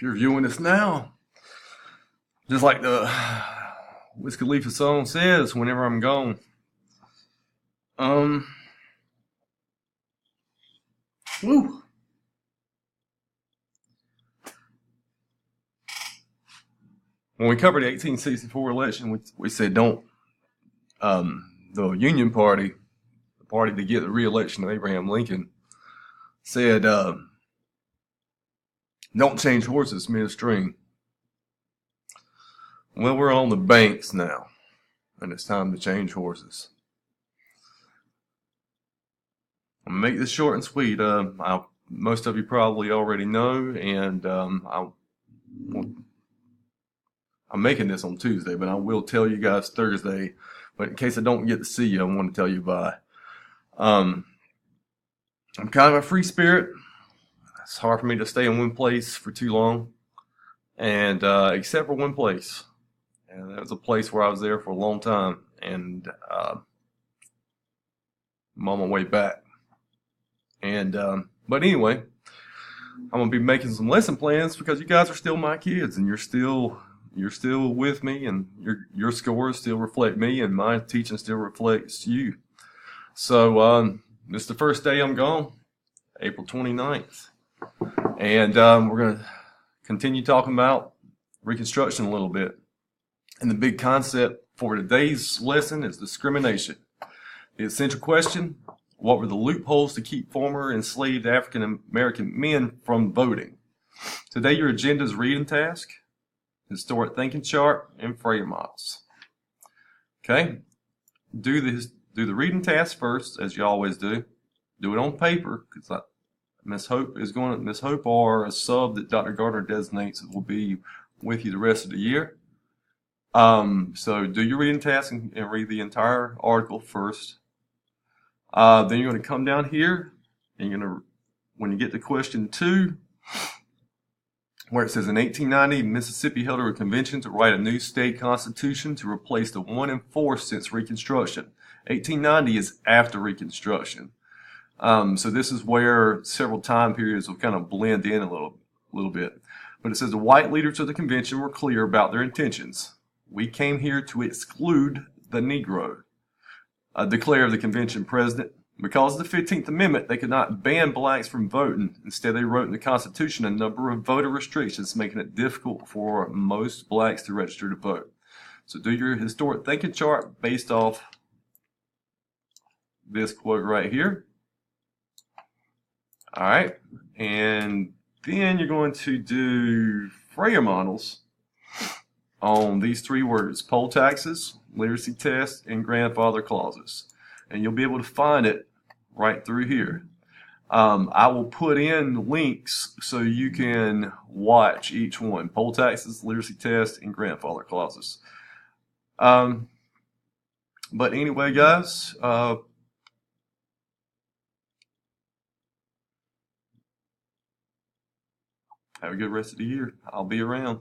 you're viewing this now, just like the Wiz Khalifa song says, whenever I'm gone. Um, woo. When we covered the 1864 election, we said don't, the Union Party, the party to get the re-election of Abraham Lincoln, said, don't change horses midstream. Well, we're on the banks now, and it's time to change horses. I'm gonna make this short and sweet. Most of you probably already know, and I'm making this on Tuesday, but I will tell you guys Thursday. But in case I don't get to see you, I want to tell you bye. I'm kind of a free spirit. It's hard for me to stay in one place for too long, and except for one place, and that was a place where I was there for a long time, and I'm on my way back. And but anyway, I'm gonna be making some lesson plans because you guys are still my kids, and you're still with me, and your scores still reflect me, and my teaching still reflects you. So this is the first day I'm gone, April 29th. And we're going to continue talking about Reconstruction a little bit. And the big concept for today's lesson is discrimination. The essential question: what were the loopholes to keep former enslaved African American men from voting? Today your agenda is reading task, historic thinking chart, and Freyer models. Okay? Do the reading task first, as you always do. Do it on paper, because Miss Hope, or a sub that Dr. Gardner designates, will be with you the rest of the year. So do your reading task and read the entire article first. Then you're going to come down here, and when you get to question 2, where it says, in 1890, Mississippi held a convention to write a new state constitution to replace the one in force since Reconstruction. 1890 is after Reconstruction. So this is where several time periods will kind of blend in a little bit. But it says the white leaders of the convention were clear about their intentions. We came here to exclude the Negro, declared the convention president. Because of the 15th Amendment, they could not ban blacks from voting. Instead, they wrote in the Constitution a number of voter restrictions, making it difficult for most blacks to register to vote. So do your historic thinking chart based off this quote right here. All right, and then you're going to do Freyer models on these 3 words: poll taxes, literacy test, and grandfather clauses. And you'll be able to find it right through here. I will put in links so you can watch each one: poll taxes, literacy test, and grandfather clauses. But anyway, guys, have a good rest of the year. I'll be around.